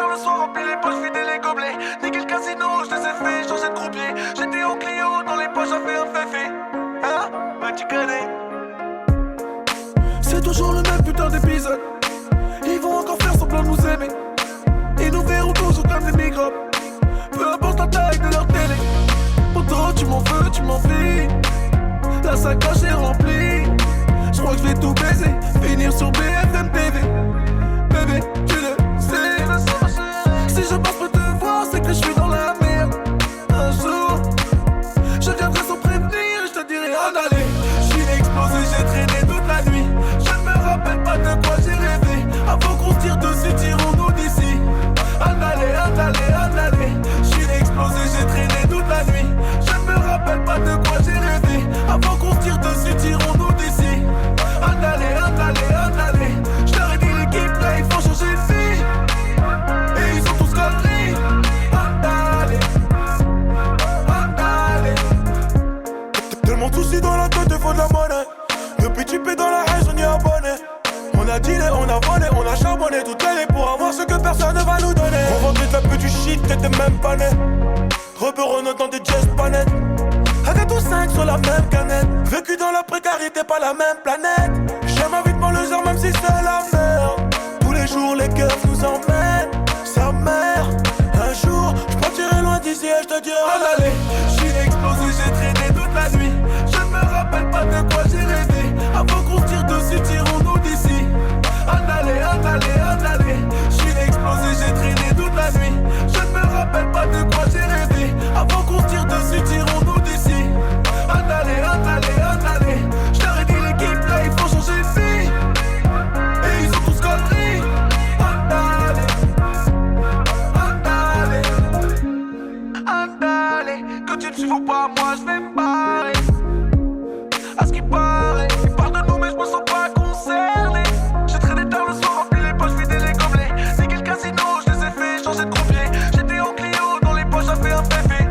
tard le soir, remplis les poches, vider les gobelets. Niquer le casino, je les ai fait changer de croupier. J'étais au Clio, dans les poches, j'avais un féfé. Hein? Bah tu connais. C'est toujours le même putain d'épisode. Ils vont encore faire semblant de nous aimer. Ils nous verront toujours comme des microbes. Peu importe la taille de leur télé. Pourtant tu m'en veux, tu m'envies. La sacoche est remplie. Je crois que je vais tout baiser. Finir sur BFM TV. Bébé, tu le sais. Si je passe pour te voir, c'est que je suis dans la merde. Un jour, je viendrai sans prévenir. Je te dirai en aller. Je suis explosé, j'ai traîné toute la nuit. Je ne me rappelle pas de quoi j'ai rêvé. Avant qu'on se tire dessus, tirons-nous d'ici. En aller, en aller, en aller. Je suis explosé, j'ai traîné toute la nuit. Je ne me rappelle pas de quoi j'ai rêvé. Avant qu'on se tire dessus, tirons-nous d'ici. En aller, en aller, en aller. Je leur ai dit l'équipe là, il faut changer de vie. Et ils sont tous conneries. En aller, en aller. Tellement de soucis dans la tête, il faut de la monnaie. Depuis tu paies dans la haine, on y est abonné. On a dealé, on a volé, on a charbonné toute l'année pour avoir ce que personne ne va nous donner. On vendait de la pute, du shit, t'étais même pas né. Rebeu Renault dans des jazz panettes. Avec tous 5 sur la même canette. Vécu dans la précarité, pas la même planète. J'aime ma vie de banlieusard même si c'est la merde. Tous les jours les cœurs nous emmènent. Sa mère, un jour, j'partirai loin d'ici et j'te dirai en aller. J'suis explosé, j'ai traîné toute la nuit. Je ne me rappelle pas de quoi j'ai rêvé. Avant qu'on se tire dessus, tirons-nous d'ici. En aller, en aller, en aller. J'suis explosé, j'ai traîné toute la nuit. Je ne me rappelle pas de quoi j'ai rêvé. Avant qu'on se tire dessus, tirons-nous d'ici. En aller, en aller, en aller. Je leur ai dit l'équipe là, il faut changer de vie. Et ils ont tous conneries. En aller, en aller, en aller. Quand tu ne suivras pas, moi je vais me barrer. À ce qui paraît, ils parlent de nous mais je me sens pas concerné. J'ai traîné tard le soir, rempli les poches, vidé les gobelets. Niquer le casino, je les ai fait changer de croupier. J'étais au Clio, dans les poches, j'avais un féfé.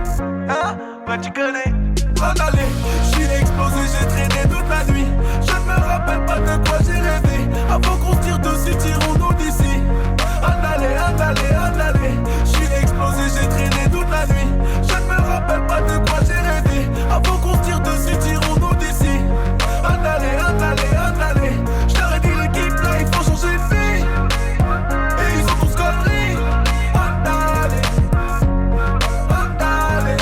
Hein? Bah tu connais. En aller, j'suis explosé, j'ai traîné toute la nuit. Je ne me rappelle pas de quoi j'ai rêvé. Avant qu'on se tire dessus, tirons-nous d'ici. En aller, en aller, en aller. J'suis explosé, j'ai traîné toute la nuit. Je ne me rappelle pas de quoi j'ai rêvé. Avant qu'on se tire dessus, tirons-nous d'ici. En aller, en aller, en aller. Je leur ai dit l'équipe là, il faut changer de vie. Et ils ont tous conneries. En aller, en aller.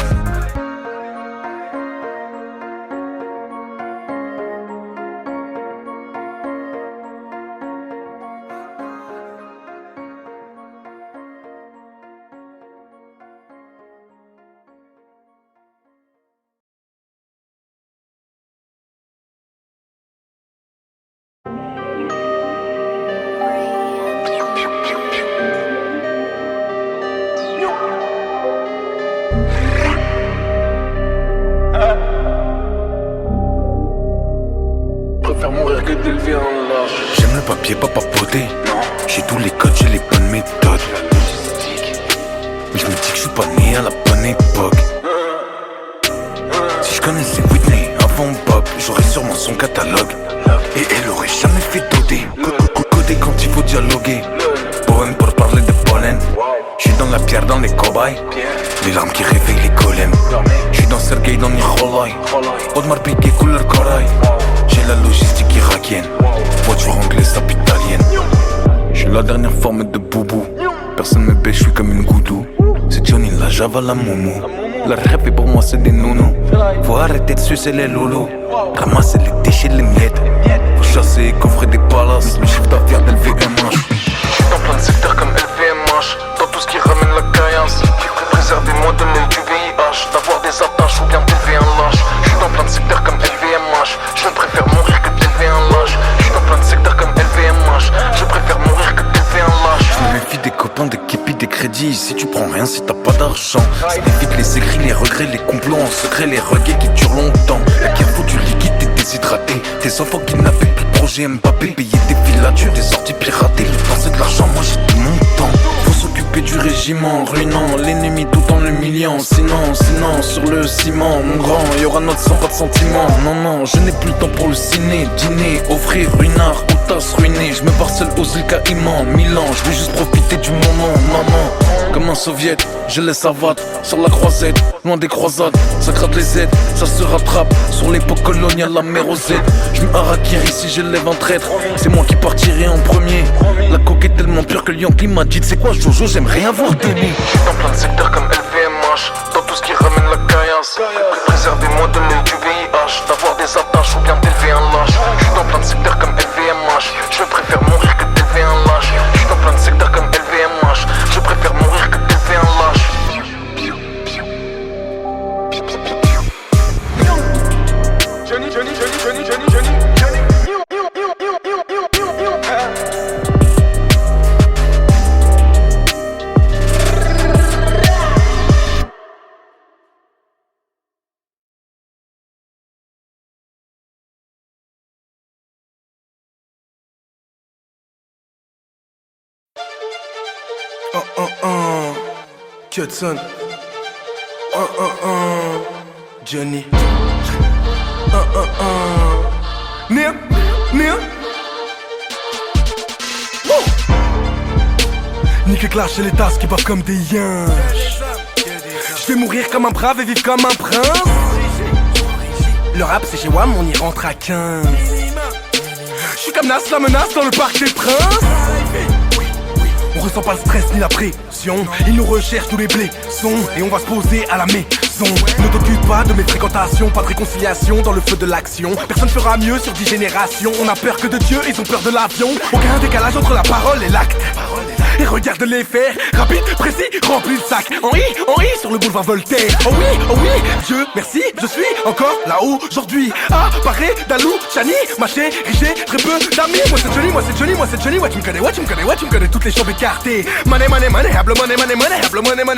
Préfère mourir que d'élever un lâche. J'aime le papier, pas papoter. J'ai tous les codes, j'ai les bonnes méthodes. Mais je me dis que je suis pas né à la bonne époque. Si je connaissais Whitney avant Bob, j'aurais sûrement son catalogue. Et elle aurait jamais fait doder. Coder quand il faut dialoguer. Poème pour parler de pollen. J'suis dans la pierre, dans les cobayes. Les larmes qui réveillent les golems. J'suis dans Sergei, dans Nikolai. Audemars Piguet, couleur corail. J'ai la logistique irakienne. Voiture anglaise, sape italienne. J'suis la dernière forme de boubou. Personne me baisse, j'suis comme une goudou. C'est Johnny, la Java, la Momo. La rap et pour moi c'est des nounous. Faut arrêter de sucer les loulous. Ramasser les déchets, les miettes. Faut chasser et coffrer des palaces. Le chiffre d'affaires d'LVMH. J'suis dans plein de secteurs comme LVMH. Dans tout ce qui ramène la caillasse. Préservez-moi de l'œil du VIH. D'avoir des attaches ou bien d'élever un lâche. J'suis dans plein de secteurs comme LVMH. Je préfère mourir que d'élever un lâche. J'suis dans plein de secteurs comme LVMH. Je préfère mourir que d'élever un lâche. Je me méfie des copains, des képis, des crédits. Si tu prends rien, si t'as pas d'argent. Ça évite les écrits, les regrets, les complots en secret, les regrets qui durent longtemps. La guerre faut du liquide, t'es déshydraté. Tes enfants qui n'avaient plus de projet Mbappé. Payer des villatures, des sorties piratées. Le temps c'est de l'argent, moi j'ai tout mon temps. Faut s'occuper que du régiment, ruinant l'ennemi tout en l'humiliant. Sinon, sur le ciment, mon grand, y aura notre sang, pas de sentiment. Non, je n'ai plus le temps pour le ciné, dîner, offrir, ruinard, ou tasse ruinée. Je me pars seul aux îles Caïmans, Milan, je vais juste profiter du moment, maman. Comme un soviète, je laisse abattre sur la croisette, loin des croisades, ça gratte les aides, ça se rattrape. Sur l'époque coloniale, la mer aux aides. Je me harakiri ici, je lève un traître. C'est moi qui partirai en premier. La coque est tellement pure que le Yankee m'a dit: c'est quoi Jojo, j'aime rien voir Denis. J'suis dans plein de secteurs comme LVMH, dans tout ce qui ramène la caillasse. Préservez-moi de l'œil du VIH, d'avoir des attaches ou bien d'élever un lâche. J'suis dans plein de secteurs comme LVMH, je préfère mourir que d'élever un lâche. J'suis dans plein de secteurs comme LVMH, je préfère mourir que d'élever un lâche. Johnny. Hudson. Johnny. Nia. Nique Clash et les tasses qui bavent comme des yens. Je vais mourir comme un brave et vivre comme un prince. Le rap c'est chez WAM, on y rentre à 15. Je suis comme Nas, la menace dans le parc des princes. On ressent pas le stress ni la pression. Ils nous recherchent, nous les blessons. Et on va se poser à la maison. Ne t'occupe pas de mes fréquentations. Pas de réconciliation dans le feu de l'action. Personne fera mieux sur 10 générations. On a peur que de Dieu, ils ont peur de l'avion. Aucun décalage entre la parole et l'acte. Et regarde les faits, rapide, précis, rempli de sac. Henri, sur le boulevard Voltaire. Oh oui, Dieu merci, je suis encore là aujourd'hui. Ah, paré, Dalou, Chani, ma chérie, j'ai très peu d'amis. Moi c'est Johnny, ouais tu me connais toutes les chambres écartées. Money, hable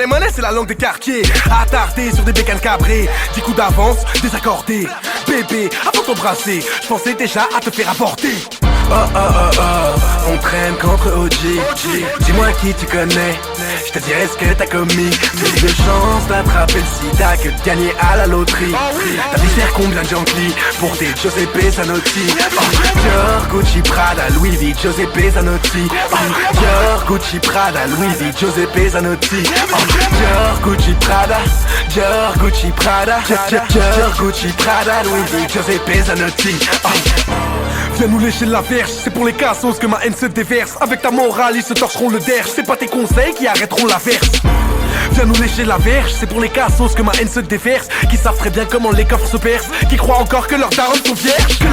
money, c'est la langue des quartiers. Attardé sur des bécanes cabrées, 10 coups d'avance, désaccordé. Bébé, avant de t'embrasser, je pensais déjà à te faire avorter. On traîne contre OG. Dis-moi qui tu connais, je te dirai ce que t'as commis. Plus de chance d'attraper le sida que de gagner à la loterie. T'as visé combien de Yankee pour des Giuseppe Zanotti. Dior, Gucci, Prada, Louis V, Giuseppe Zanotti. Dior, Gucci, Prada, Louis V, Giuseppe Zanotti. Dior, Gucci, Prada, Dior, Gucci, Prada, Dior, Gucci, Prada, Louis V, Giuseppe Zanotti. Viens nous lécher la verge, c'est pour les cassos que ma haine se déverse. Avec ta morale, ils se torcheront le derge. C'est pas tes conseils qui arrêteront la verse. Viens nous lécher la verge, c'est pour les cassos que ma haine se déverse. Qui savent très bien comment les coffres se percent. Qui croient encore que leurs darons sont vierges. Que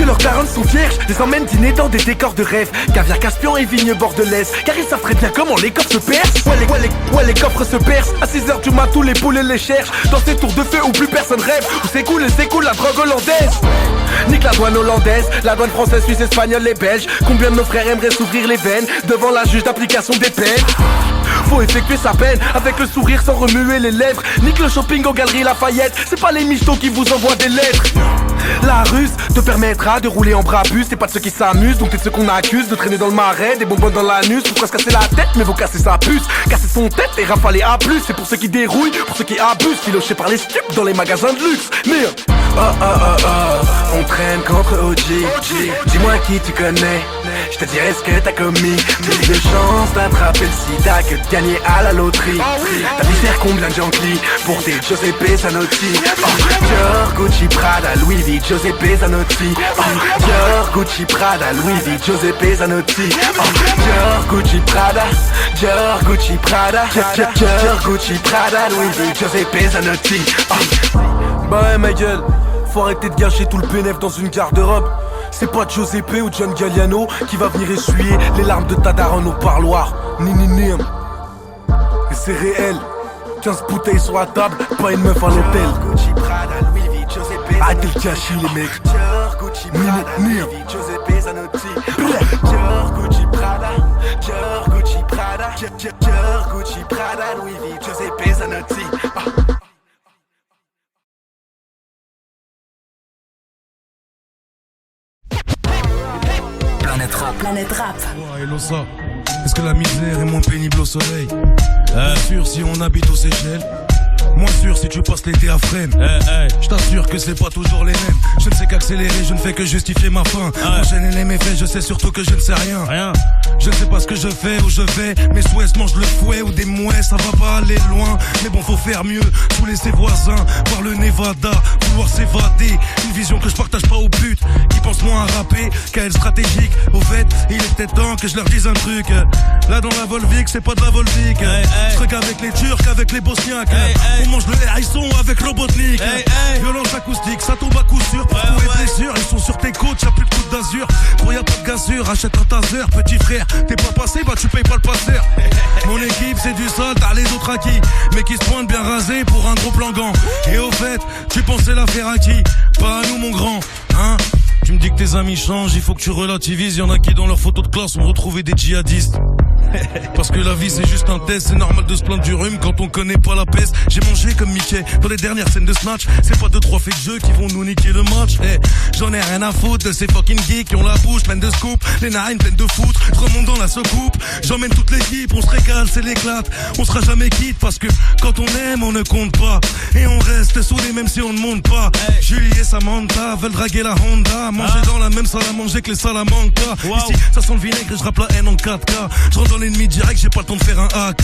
leurs darons sont vierges. Les emmènent dîner dans des décors de rêve. Caviar Caspian et vignes bordelaise. Car ils savent très bien comment les coffres se percent. Ouais les coffres se percent. À 6h du mat tous les poulets les cherchent. Dans ces tours de feu où plus personne rêve. Où c'est cool la drogue hollandaise. Nique la douane hollandaise, la douane française, suisse, espagnole et belge. Combien de nos frères aimeraient s'ouvrir les veines devant la juge d'application des peines. Faut effectuer sa peine avec le sourire sans remuer les lèvres. Nique le shopping aux galeries Lafayette. C'est pas les michtos qui vous envoient des lettres. La ruse te permettra de rouler en brabus. T'es pas de ceux qui s'amusent, donc t'es de ceux qu'on accuse de traîner dans le marais, des bonbonnes dans l'anus. Pourquoi se casser la tête, mais vous casser sa puce. Casser son tête et rafaler à plus. C'est pour ceux qui dérouillent, pour ceux qui abusent. Filochés par les stupes dans les magasins de luxe. Merde. On traîne contre OG. Dis-moi qui tu connais, je te dirai ce que t'as commis. Plus de chance d'attraper le sida que de gagner à la loterie. T'as visé combien de Yankee pour des Giuseppe Zanotti. Dior, Gucci, Prada, Louis V, Giuseppe Zanotti. Dior, Gucci, Prada, Louis V, Giuseppe Zanotti. Dior, Gucci, Prada, Dior, Gucci, Prada, Dior, Gucci, Prada, Louis V, Giuseppe Zanotti. Bah ouais ma gueule, faut arrêter de gâcher tout le bénéf dans une garde-robe. C'est pas Giuseppe ou John Galliano qui va venir essuyer les larmes de ta daronne au parloir. Ni. Et c'est réel, 15 bouteilles sur la table, pas une meuf à l'hôtel. Arrêtez le gâchis les mecs. Ni. Dior, Gucci, Prada, Dior, Gucci, Prada, Dior, Gucci, Prada, Louis V, Giuseppe Zanotti. Planète Rap. Ouais, hello ça. Est-ce que la misère est moins pénible au soleil? Bien sûr si on habite aux Seychelles. Moins sûr si tu passes l'été à Fresnes. Je t'assure que c'est pas toujours les mêmes. Je ne sais qu'accélérer, je ne fais que justifier ma fin. Enchaîner les méfaits, je sais surtout que je ne sais rien. Je ne sais pas ce que je fais, où je vais. Mes souhaits mangent le fouet ou des mouets, ça va pas aller loin. Mais bon, faut faire mieux, saouler ses voisins, voir le Nevada, vouloir s'évader. Une vision que je partage pas aux putes, qui pensent moins à rapper qu'à être stratégique. Au fait, il est peut-être temps que je leur dise un truc. Là dans la Volvic, c'est pas de la Volvic. Je serai qu'avec les Turcs, avec les Bosniaques. On mange le hérisson avec Robotnik. Violence acoustique, ça tombe à coup sûr. Pour trouver blessures, ils sont sur tes côtes, y'a plus de côte d'azur. Pour y'a pas de gazure, achète un taser. Petit frère, t'es pas passé, bah tu payes pas le passeur. Mon équipe c'est du sol, t'as les autres acquis. Mais qui se pointent bien rasés pour un gros plan gant. Et au fait, tu pensais la faire à qui? Pas à nous mon grand, hein? Tu me dis que tes amis changent, il faut que tu relativises. Y'en a qui dans leurs photos de classe ont retrouvé des djihadistes. Parce que la vie c'est juste un test, c'est normal de se plaindre du rhume quand on connaît pas la peste. J'ai mangé comme Mickey dans les dernières scènes de Snatch. C'est pas 2-3 faits de jeu qui vont nous niquer le match. J'en ai rien à foutre de ces fucking geeks qui ont la bouche pleine de scoop, les narines pleines de foutre. Je remonte dans la soucoupe, j'emmène toute l'équipe, on se régale, c'est l'éclate. On sera jamais quitte parce que quand on aime on ne compte pas. Et on reste soudés même si on ne monte pas. Julie et Samantha veulent draguer la Honda, manger dans la même salle à manger que les Salamanca. Ici ça sent le vinaigre et je rappe la haine en 4K. Je rentre dans l'ennemi direct, j'ai pas le temps de faire un AK.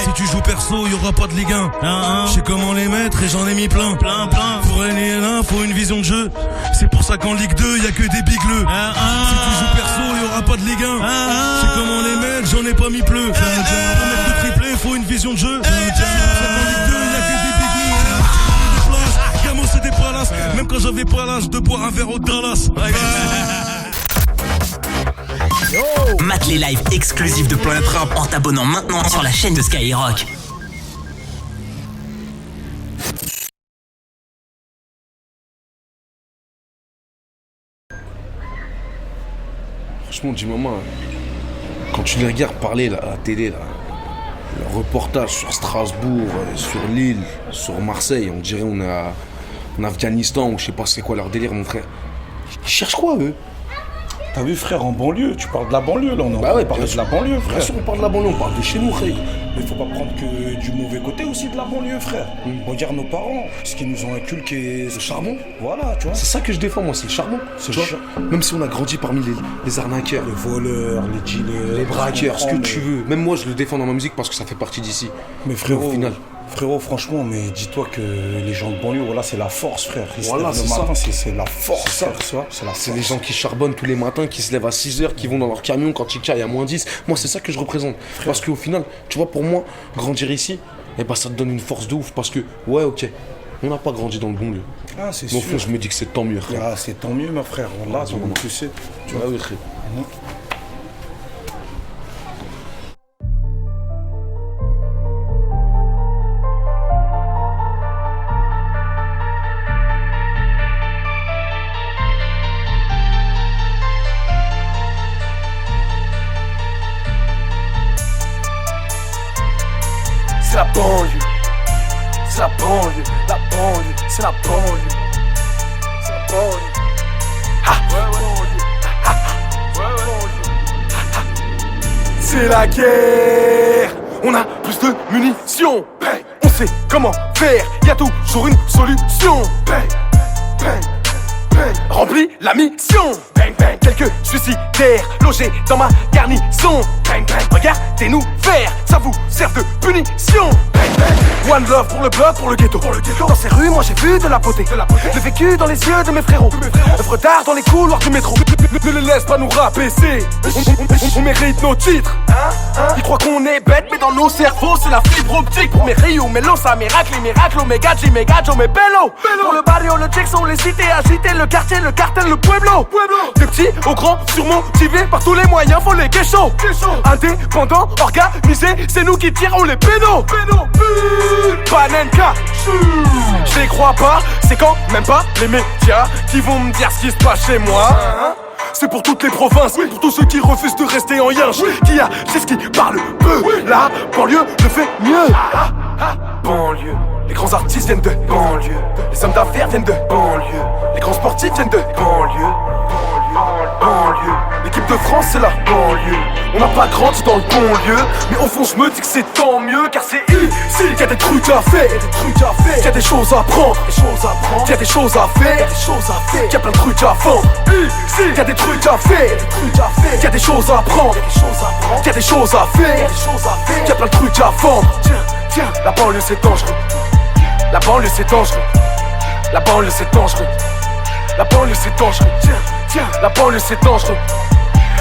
Si tu joues perso, y'aura pas de Ligue 1. Je sais comment les mettre et j'en ai mis plein. Pour régner là, faut une vision de jeu. C'est pour ça qu'en Ligue 2, y'a que des bigleux. Si tu joues perso, y'aura pas de Ligue 1. Je sais comment les mettre, j'en ai pas mis pleu. Pour mettre de triplé, faut une vision de jeu. C'est pour ça qu'en Ligue 2, y'a que des bigleux. Gamo c'est des palaces. Même quand j'avais pas l'âge de boire un verre au Dallas. Mate les lives exclusifs de Planet Rap en t'abonnant maintenant sur la chaîne de Skyrock. Franchement, dis-maman, quand tu les regardes parler là, à la télé, là, le reportage sur Strasbourg, sur Lille, sur Marseille, on dirait on est en Afghanistan ou je sais pas c'est quoi leur délire, mon frère. Ils cherchent quoi, eux? T'as vu, frère, en banlieue, tu parles de la banlieue, là, on parle de la banlieue, frère. Bien sûr, on parle de la banlieue, on parle de chez nous, frère. Mais faut pas prendre que du mauvais côté aussi de la banlieue, frère. Regarde nos parents, ce qu'ils nous ont inculqué. Le charbon. Voilà, tu vois. C'est ça que je défends, moi, c'est le charbon. Même si on a grandi parmi les arnaqueurs, les voleurs, les dealers, les braqueurs, ce que tu veux. Même moi, je le défends dans ma musique parce que ça fait partie d'ici. Mais frérot, au final. Frérot, franchement, mais dis-toi que les gens de banlieue, voilà, c'est la force, frère. Voilà, c'est ça. C'est la force, c'est ça. Frère, c'est la force. C'est les gens qui charbonnent tous les matins, qui se lèvent à 6h, qui vont dans leur camion quand il y a moins 10. Moi, c'est ça que je représente. Frère. Parce qu'au final, tu vois, pour moi, grandir ici, eh ben, ça te donne une force de ouf. Parce que, ouais, ok, on n'a pas grandi dans le bon lieu. Ah, c'est mais sûr. au fond, je me dis que c'est tant mieux, frère. Ah, c'est tant mieux, ma frère. Voilà, tu sais. Tu vois, oui, frère. C'est la banlieue, c'est la banlieue, c'est la banlieue, c'est la banlieue. Ah, c'est la guerre, on a plus de munitions, on sait comment faire, y'a toujours une solution. Remplis la mission. Quelques suicidaires logés dans ma garnison. Regardez-nous faire, ça vous sert de punition. One love pour le bloc, pour le ghetto. Dans ces rues, moi j'ai vu de la beauté. Le vécu dans les yeux de mes frérots. Œuvre d'art dans les couloirs du métro. Ne les laisse pas nous rabaisser. On mérite nos titres. Ils croient qu'on est bête, mais dans nos cerveaux c'est la fibre optique. Pour mes Rio, Melosa, miracle, les miracles, Omega, G-Mega, Joe, mes bello. Pour le barrio, le Jackson, les cités agitées, le quartier, le cartel, le pueblo. Des petits aux grands, surmotivés par tous les moyens, faut les guéchos. Indépendants, organisés, c'est nous qui tirons les pénaux. Panenka, je les crois pas, c'est quand même pas les médias qui vont me dire ce qui se passe chez moi. C'est pour toutes les provinces, pour tous ceux qui refusent de rester en yinche. Qui a, c'est ce qui parle peu. La banlieue le fait mieux. Banlieue, les grands artistes viennent de banlieue. Les hommes d'affaires viennent de banlieue. Les grands sportifs viennent de banlieue. banlieue. L'équipe de France c'est la banlieue. On n'a pas grandi dans le bon lieu, mais au fond je me dis que c'est tant mieux. Car c'est ici qu'il y a des trucs à faire, qu'il y a des choses à prendre, qu'il y a des choses à faire, qu'il y a plein de trucs à vendre. Ici qu'il y a des trucs à faire, qu'il y a des choses à prendre, qu'il y a des choses à faire, qu'il y a plein de trucs à vendre. Tiens, la banlieue c'est dangereux. La banlieue c'est dangereux. La banlieue c'est dangereux. La banlieue c'est dangereux. Tiens, la banlieue c'est dangereux.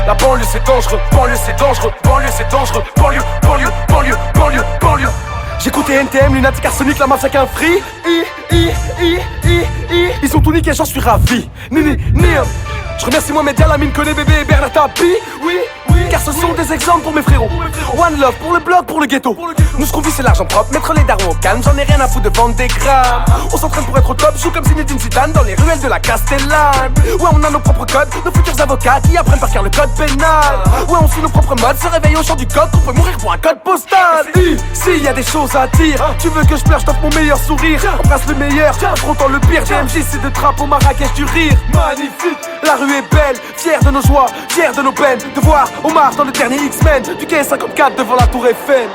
La banlieue c'est dangereux. Banlieue c'est dangereux. Banlieue c'est dangereux. Banlieue. J'écoutais NTM, lunatique, arsenic, la mafia qu'un free. Ils ont tout niqué, j'en suis ravi. Je remercie Mohamed Lamine, connais bébé et Bernard Tapie. Oui, car ce sont des exemples pour mes frérots. One love pour le bloc, pour le ghetto. Nous ce qu'on vit c'est l'argent propre, mettre les darons au calme. J'en ai rien à foutre de vendre des grammes. On s'entraîne pour être au top, joue comme Zinedine Zidane dans les ruelles de la Castellane. Ouais, on a nos propres codes, nos futurs avocats qui apprennent par cœur le code pénal. Ouais, on suit nos propres modes, se réveille au chant du coq, on peut mourir pour un code postal. Ici y a des choses à dire. Tu veux que je pleure, je t'offre mon meilleur sourire. Embrasse le meilleur, affrontant le pire. GMJ c'est de trappe au Marrakech du rire. Magnifique, la rue est belle, fière de nos joies, fière de nos peines. De voir Omar dans le dernier X-Men, du quai 54 devant la tour Eiffel.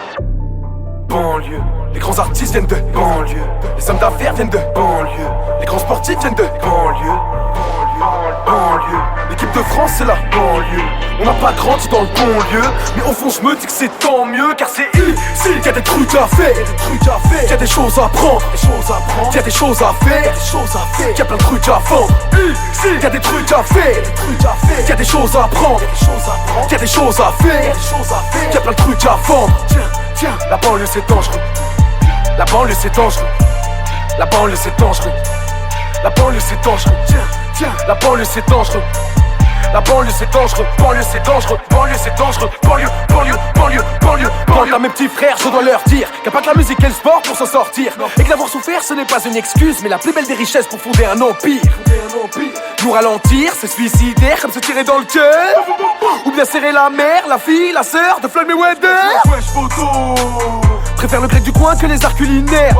Banlieue, les grands artistes viennent de banlieue. Les hommes d'affaires viennent de banlieue. Les grands sportifs viennent de banlieue. L'équipe de France c'est la banlieue. On n'a pas grandi dans le bon lieu, mais au fond je me dis que c'est tant mieux. Car c'est ici qu'il y a des trucs à faire, qu'il y a des choses à prendre, qu'il y a des choses à faire, qu'il y a plein de trucs à vendre. Ici qu'il y a des trucs à faire, qu'il y a des choses à prendre, qu'il y a des choses à faire, qu'il y a plein de trucs à vendre. Tiens, la banlieue c'est dangereux. La banlieue c'est dangereux. La banlieue c'est dangereux. La banlieue c'est dangereux. Tiens, la banlieue c'est dangereux. La banlieue c'est dangereux. Banlieue c'est dangereux. Banlieue c'est dangereux. Banlieue. Quant à mes petits frères, je dois leur dire qu'il n'y a pas que la musique et le sport pour s'en sortir. Et que d'avoir souffert ce n'est pas une excuse, mais la plus belle des richesses pour fonder un empire. Nous ralentir, c'est suicidaire comme se tirer dans le cœur. Ou bien serrer la mère, la fille, la sœur de Floyd Mayweather. Préfère le grec du coin que les arts culinaires.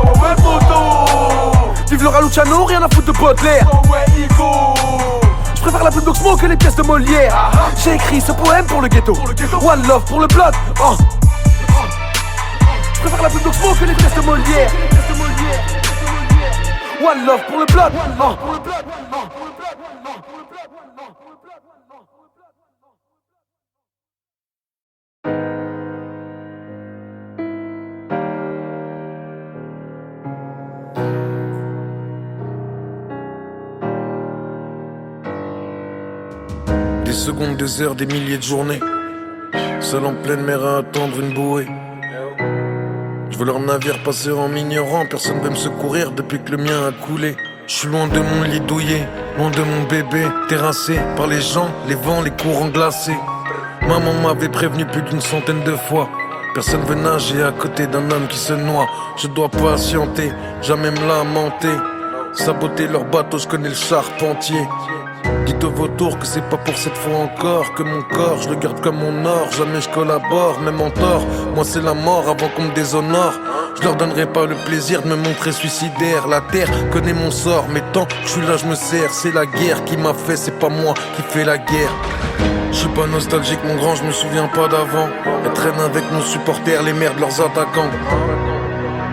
Vive le Raluciano, rien à foutre de Baudelaire. Je préfère la pub d'Oxmo que les pièces de Molière. J'ai écrit ce poème pour le ghetto. One love pour le bloc. Je préfère la pub d'Oxmo que les pièces de Molière. One love pour le bloc. Des secondes, des heures, des milliers de journées, seul en pleine mer à attendre une bouée. Je veux leur navire passer en m'ignorant, personne veut me secourir depuis que le mien a coulé. Je suis loin de mon lit douillet, loin de mon bébé, terrassé par les gens, les vents, les courants glacés. Maman m'avait prévenu plus d'une centaine de fois. Personne veut nager à côté d'un homme qui se noie. Je dois patienter, jamais me lamenter. Saboter leur bateau, je connais le charpentier. Dites aux vautours que c'est pas pour cette fois encore que mon corps, je le garde comme mon or. Jamais je collabore, même en tort. Moi c'est la mort avant qu'on me déshonore. Je leur donnerai pas le plaisir de me montrer suicidaire. La terre connaît mon sort, mais tant que je suis là je me sers. C'est la guerre qui m'a fait, c'est pas moi qui fais la guerre. Je suis pas nostalgique mon grand, je me souviens pas d'avant. Elles traînent avec nos supporters, les mères de leurs attaquants.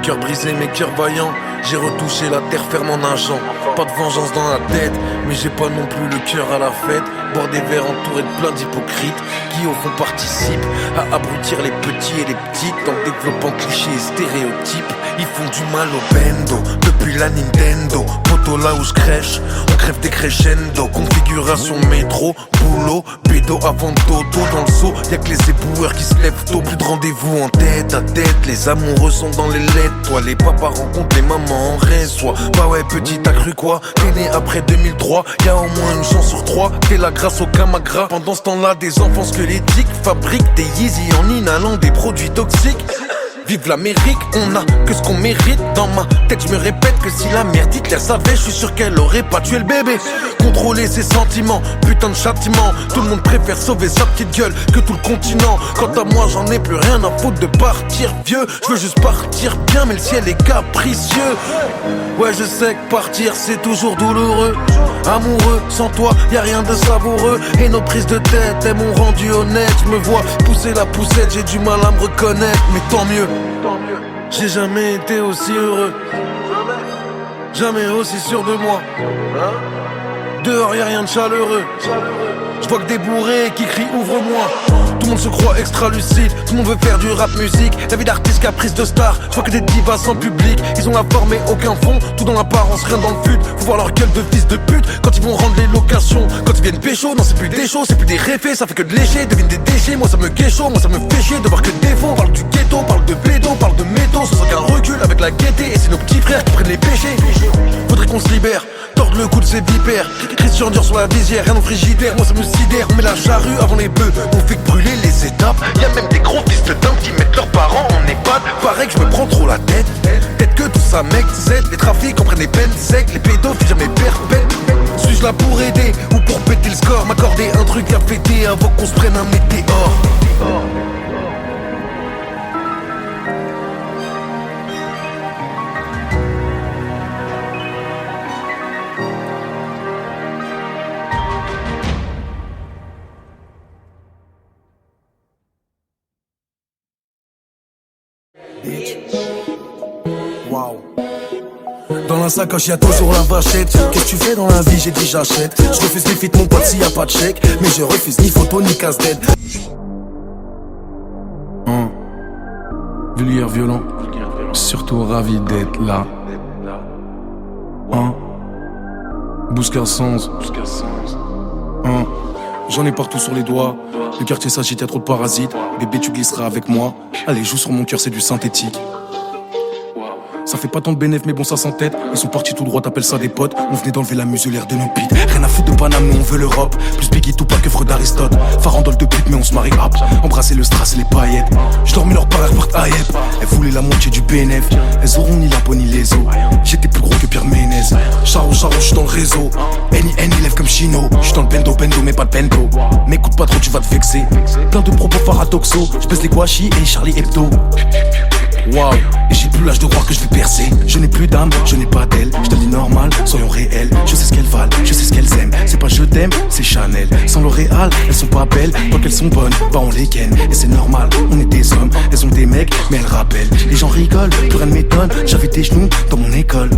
Cœur brisé mais cœur vaillant, j'ai retouché la terre ferme en nageant. Pas de vengeance dans la tête, mais j'ai pas non plus le cœur à la fête. Boire des verres entourés de plein d'hypocrites qui au fond participent à abrutir les petits et les petites en développant clichés et stéréotypes. Ils font du mal au bendo, depuis la Nintendo. Poteau là où je crèche, on crève des crescendo. Configuration métro, boulot, pédo avant dodo dans le seau. Y'a que les éboueurs qui se lèvent tôt, plus de rendez-vous en tête à tête. Les amoureux sont dans les lettres, toi les papas rencontrent les mamans en reçoit. Bah ouais petit t'as cru quoi, t'es né après 2003. Y'a au moins une chance sur 3, t'es là grâce au Camagra. Pendant ce temps-là des enfants squelettiques fabriquent des Yeezy en inhalant des produits toxiques. Vive l'Amérique, on a que ce qu'on mérite. Dans ma tête je me répète que si la mère Hitler savait, je suis sûr qu'elle aurait pas tué le bébé. Contrôler ses sentiments, putain de châtiment. Tout le monde préfère sauver sa petite gueule que tout le continent. Quant à moi j'en ai plus rien à foutre de partir vieux. Je veux juste partir bien mais le ciel est capricieux. Ouais je sais que partir c'est toujours douloureux. Amoureux, sans toi, y a rien de savoureux. Et nos prises de tête, elles m'ont rendu honnête. Je me vois pousser la poussette, j'ai du mal à me reconnaître. Mais tant mieux, j'ai jamais été aussi heureux. Jamais aussi sûr de moi. Dehors y'a rien de chaleureux. Je vois que des bourrés qui crient ouvre-moi. Tout le monde se croit extra lucide, tout le monde veut faire du rap musique. La vie d'artiste caprice de star, je vois que des divas sans public. Ils ont la forme et aucun fond, tout dans l'apparence, rien dans le fut. Faut voir leur gueule de fils de pute quand ils vont rendre les locations. Quand ils viennent pécho, non c'est plus des shows, c'est plus des réfés. Ça fait que de lécher, deviennent des déchets. Moi ça me guécho, moi ça me fait chier de voir que des défauts. On parle du ghetto, on parle de bédo, on parle de métaux sans aucun recul avec la gaieté. Et c'est nos petits frères qui prennent les péchés. Faudrait qu'on se libère, tordre le cou de ces vipères. Christian Dior sur la visière, rien au frigidaire. Moi ça me sidère, on met la charrue avant les bœufs. On fait que brûler les étapes. Y'a même des gros fils de dingue qui mettent leurs parents en EHPAD. Pareil que je me prends trop la tête. Peut-être que tout ça mec Z. Les trafics en prennent des peines secs. Les pédophiles jamais perpètes. Suis-je là pour aider ou pour péter le score? M'accorder un truc à fêter avant qu'on se prenne un météore. Wow. Dans la sacoche y'a toujours la vachette. Qu'est-ce que tu fais dans la vie? J'ai dit j'achète. Je refuse les feats mon pote s'il y a pas de chèque. Mais je refuse ni photo ni casse-tête. Vulgaire violent, surtout ravi d'être là. Bouscar Sans. J'en ai partout sur les doigts. Le quartier s'agite, y'a trop de parasites. Bébé tu glisseras avec moi. Allez joue sur mon cœur, c'est du synthétique. Ça fait pas tant de bénéf mais bon ça s'entête. Ils sont partis tout droit, t'appelles ça des potes. On venait d'enlever la muselière de nos bites. Rien à foutre de Paname, nous on veut l'Europe. Plus Biggie tout pas que Freud d'Aristote. Farandole de pute mais on se marie hop. Embrasser le strass et les paillettes. J'dormis leur part, elles repartent à Yep. Elles voulaient la moitié du BNF. Elles auront ni la peau ni les os. J'étais plus gros que Pierre Ménez. Charo, j'suis dans le réseau. N lève comme Chino. J'suis dans le bendo mais pas de bento. M'écoute pas trop, tu vas te vexer. Plein de propos paradoxaux. J'pèse les Guachi et Charlie Hebdo. Waouh, et j'ai plus l'âge de croire que je vais percer. Je n'ai plus d'âme, je n'ai pas d'aile. Je te dis normal, soyons réels. Je sais ce qu'elles valent, je sais ce qu'elles aiment. C'est pas je t'aime, c'est Chanel. Sans L'Oréal, elles sont pas belles. Tant qu'elles sont bonnes, bah on les ken. Et c'est normal, on est des hommes. Elles ont des mecs, mais elles rappellent. Les gens rigolent, plus rien ne m'étonne. J'avais des genoux dans mon école.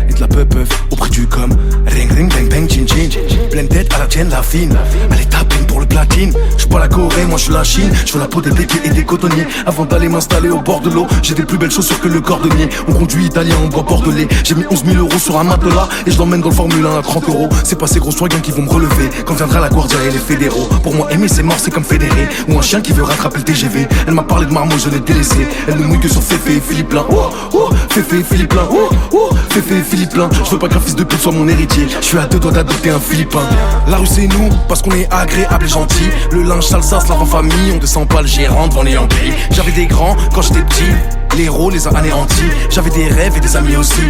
Et de la puff auprès du com. Ring ring bang bang chin chin. Pleine tête à la tienne, la fine. Allez tapine pour le platine. J'suis pas la Corée, moi j'suis la Chine. J'veux la peau des béquets et des cotonniers. Avant d'aller m'installer au bord de l'eau, j'ai des plus belles chaussures que le cordonnier. On conduit italien, on boit bordelais. J'ai mis 11 000 € sur un matelas. Et je l'emmène dans le Formule 1 à 30 €. C'est pas ces gros soignants qui vont me relever quand viendra la Guardia et les fédéraux. Pour moi aimer c'est mort, c'est comme fédéré. Ou un chien qui veut rattraper le TGV. Elle m'a parlé de marmot, je l'ai délaissé. Elle ne mouille que sur Féfé et Philippe Lain. Oh, oh, Féfé et Philippe Lain. Oh, oh, Féfé et Philippe Lain. Je veux pas qu'un fils de pute soit mon héritier. Je suis à 2 doigts d'adopter un Philippin. La rue c'est nous, parce qu'on est agréable et gentil. Le linge sale ça se lave en famille. On descend pas le gérant devant les Yankees. J'avais des grands quand j'étais petit. Les héros les a anéantis. J'avais des rêves et des amis aussi.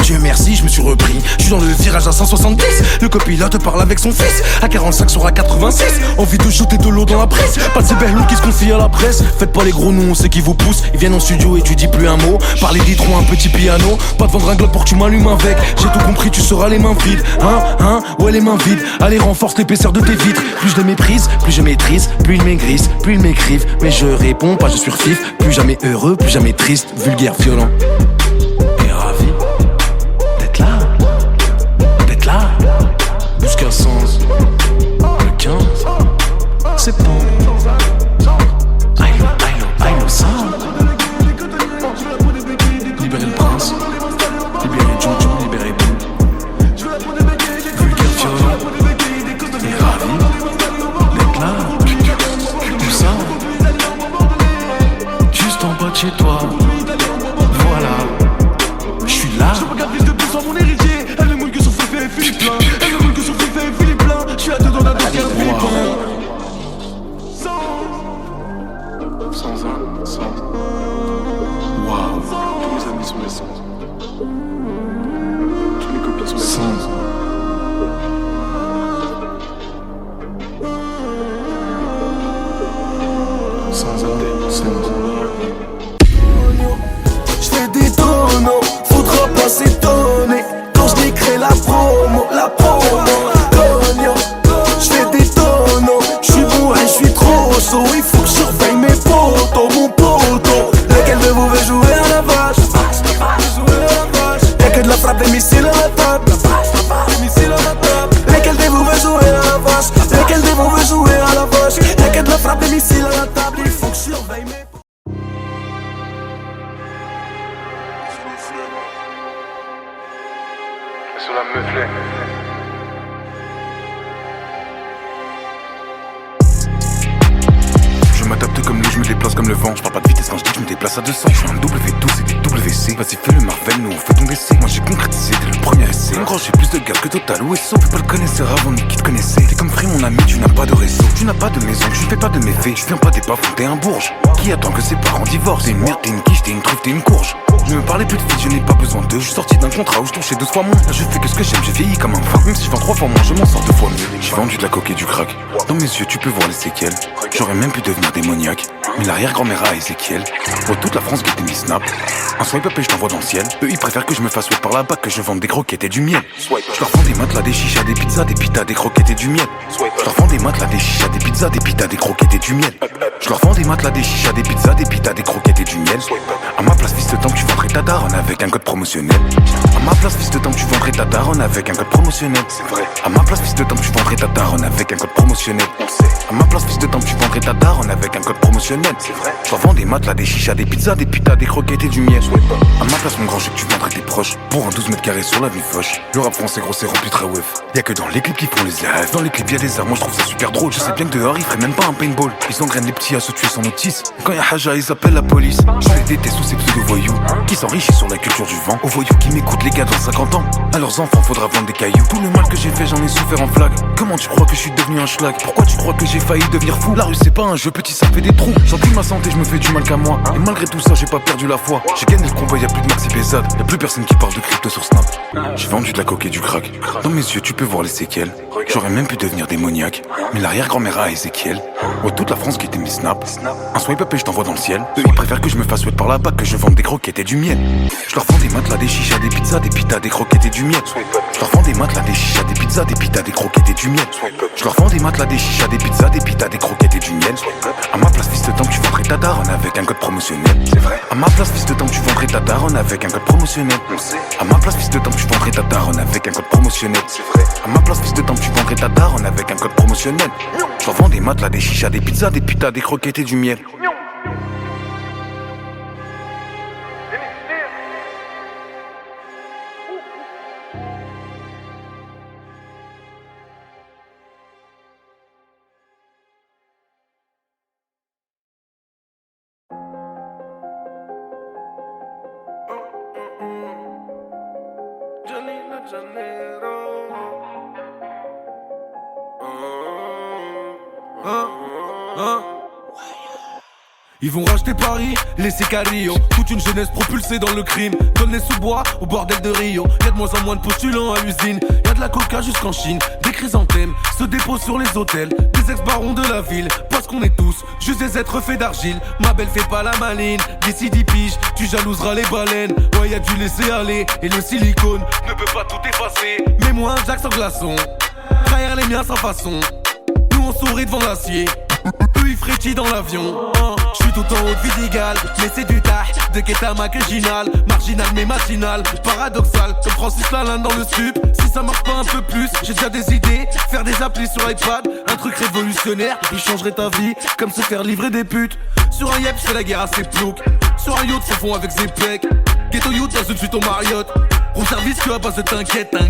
Dieu merci, je me suis repris. Je suis dans le virage à 170. Le copilote parle avec son fils. À 45 sur à 86. Envie de jeter de l'eau dans la presse. Pas de ces belles loups qui se confient à la presse. Faites pas les gros noms, on sait qui vous pousse. Ils viennent en studio et tu dis plus un mot. Parler d'hydro, un petit piano. Pas de vendre un globe pour que tu m'allumes avec. J'ai tout compris, tu seras les mains vides. Ouais les mains vides. Allez renforce l'épaisseur de tes vitres. Plus je les méprise, plus je maîtrise. Plus ils maigrissent, plus ils m'écrivent. Mais je réponds pas, je surfif. Plus jamais heureux, plus jamais triste. Vulgaire, violent. Et ravi d'être là. D'être là. Jusqu'à Sens. Le 15 septembre. I know ça. Libérer le prince. Libérer Jojo, libérer tout. Vulgaire, violent. Et ravi d'être là. Tout ça. Juste en bas de chez toi. Voilà. sur la meuf là. Je m'adapte comme l'eau, je me déplace comme le vent. Je parle pas de vitesse quand je dis que je me déplace à 200. Je suis un W12 et des WC. Vas-y fais le Marvel, nous on fait ton décès. Moi j'ai concrétisé dès le premier essai. En gros j'ai plus de gaz que Total ou SO. Fais pas le connaisseur avant ni qui te connaissait. T'es comme Free mon ami, tu n'as pas de réseau. Tu n'as pas de maison, tu fais pas de méfaits. Je viens pas des bas-fonds, t'es un bourge qui attend que ses parents divorcent. T'es une merde, t'es une quiche, t'es une truffe, t'es une courge. Ne me parlez plus de filles, je n'ai pas besoin d'eux. Je suis sorti d'un contrat où je touchais 2 fois moins. Là je fais que ce que j'aime, j'ai vieilli comme un vin. Même si je vends 3 fois moins, je m'en sors 2 fois mieux. J'ai vendu de la coke et du crack. Dans mes yeux tu peux voir les séquelles. J'aurais même pu devenir démoniaque. Mais l'arrière-grand-mère à Ezekiel. Oh, toute la France guette mes snaps. Un swipe up et je t'envoie dans le ciel. Eux ils préfèrent que je me fasse wet par la bac, que je vende des croquettes et du miel. Je leur vends des matelas, des chichas, des pizzas, des pitas, des croquettes et du miel. Je leur vends des matelas, des chichas, des pizzas, des pitas, des croquettes et du miel. Je leur vends des matelas, des chichas, des pizzas, des pitas, des croquettes et du miel. À ma place, fils de temps, tu vendrais ta daronne avec un code promotionnel. À ma place, fils de temps, tu vendrais ta daronne avec un code promotionnel. C'est vrai. À ma place, fils de temps, tu vendrais ta daronne avec un code promotionnel. À ma place, fils de temps, tu vendrais ta daronne avec un code promotionnel. C'est vrai. Je leur vends des matelas, des chichas, des pizzas, des pitas, des croquettes et du miel. À ma place, mon grand, je sais que tu vendrais tes proches pour un 12 mètres carrés sur l'avenue Foch. Le rap français gros, c'est rempli très wef. Y'a que dans les clips qui font les rêves. Dans les clips y'a des armes, moi je trouve ça super drôle. Je sais bien que dehors ils feraient même pas un paintball. Ils engrainent les petits à se tuer sans notice. Quand y'a Haja, ils appellent la police. Je les déteste sous ces pseudo-voyous qui s'enrichissent sur la culture du vent. Aux voyous qui m'écoutent, les gars, dans 50 ans. À leurs enfants, faudra vendre des cailloux. Tout le mal que j'ai fait, j'en ai souffert en flag. Comment tu crois que je suis devenu un schlag? Pourquoi tu crois que j'ai failli devenir fou? La rue, c'est pas un jeu, petit, ça fait des trous. J'envie ma santé, je me fais du mal qu'à moi. Et malgré tout ça, j'ai pas perdu la foi. J'ai gagné le combat, y'a plus de Maxi Bézade. Y'a plus personne qui parle de crypto sur Snap. J'ai vendu de la coke et du crack. Dans mes yeux, tu peux voir les séquelles. J'aurais même pu devenir démoniaque. Mais l'arrière-grand-mère à Ezekiel. Ouais, toute la France qui était mes snaps. Un swipe up et je t'envoie dans le ciel. Eux, ils préfèrent que je me fasse wet par la bac, que je vende des croquettes et du miel. Je leur vends des matelas, des chichas, des pizzas, des pitas, des croquettes et du miel. Je leur vends des matelas, des chichas, des pizzas, des pitas, des croquettes et du miel. Je leur vends des matelas, des chichas, des pizzas, des pitas, des croquettes et du miel. À ma place, fils de temps, tu vendrais ta daronne avec un code promotionnel. C'est vrai. À ma place, fils de temps, tu vendrais ta daronne avec un code promotionnel. À ma place, fils de temps, tu vendrais ta daronne avec un code promotionnel. C'est vrai. À ma place, fils de temps, tu vendrais ta daronne avec un code promotionnel. Je leur vends des matelas, des chichas, des pizzas, des pitas, des croquettes et du miel. Ils vont racheter Paris, laisser Cario. Toute une jeunesse propulsée dans le crime. Donne les sous-bois au bordel de Rio. Y'a de moins en moins de postulants à l'usine. Y'a de la coca jusqu'en Chine. Des chrysanthèmes se déposent sur les hôtels. Des ex-barons de la ville. Parce qu'on est tous juste des êtres faits d'argile. Ma belle fait pas la maline. D'ici 10 piges, tu jalouseras les baleines. Ouais, y'a du laisser aller. Et le silicone ne peut pas tout effacer. Mets-moi un Jack sans glaçon. Trahir les miens sans façon. Nous on sourit devant l'acier. Eux ils frétillent dans l'avion. Je suis tout en haut de Vidigal, mais c'est du tah, de Keta marginal, marginal mais matinal, paradoxal, comme Francis Lalanne dans le stup. Si ça marche pas un peu plus, j'ai déjà des idées, faire des applis sur iPad, un truc révolutionnaire qui changerait ta vie, comme se faire livrer des putes. Sur un yep, c'est la guerre à ses ploucs, sur un yacht, se font avec ses pecs, ghetto youth dans une suite au Marriott. Room service que à base de t'inquiète mon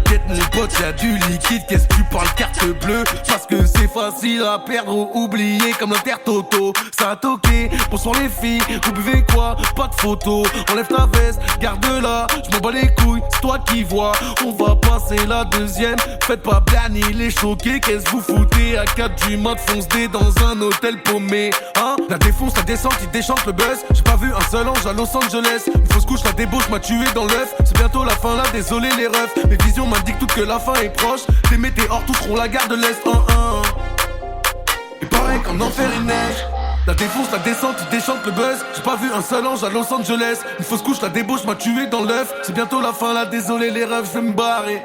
pote, y'a du liquide, qu'est-ce que tu parles carte bleue? Parce que c'est facile à perdre ou oublier comme l'Intertoto. Ça a toqué, bonsoir les filles, vous buvez quoi? Pas de photo, enlève ta veste, garde-la, je m'en bats les couilles, c'est toi qui vois. On va passer la deuxième, faites pas Bernie les choqués, qu'est-ce que vous foutez? À 4 du mat, fonce-dé dans un hôtel paumé, hein? La défonce, la descente, il déchante le buzz. J'ai pas vu un seul ange à Los Angeles. Une fausse couche, la débauche m'a tué dans l'œuf. C'est bientôt la fin là, désolé les refs. Mes visions m'indiquent toutes que la fin est proche. Les météores toucheront la gare de l'Est en 1. Il paraît qu'en enfer il neige. La défonce, la descente, il déchante le buzz. J'ai pas vu un seul ange à Los Angeles. Une fausse couche, la débauche m'a tué dans l'œuf. C'est bientôt la fin là, désolé les refs, je vais me barrer.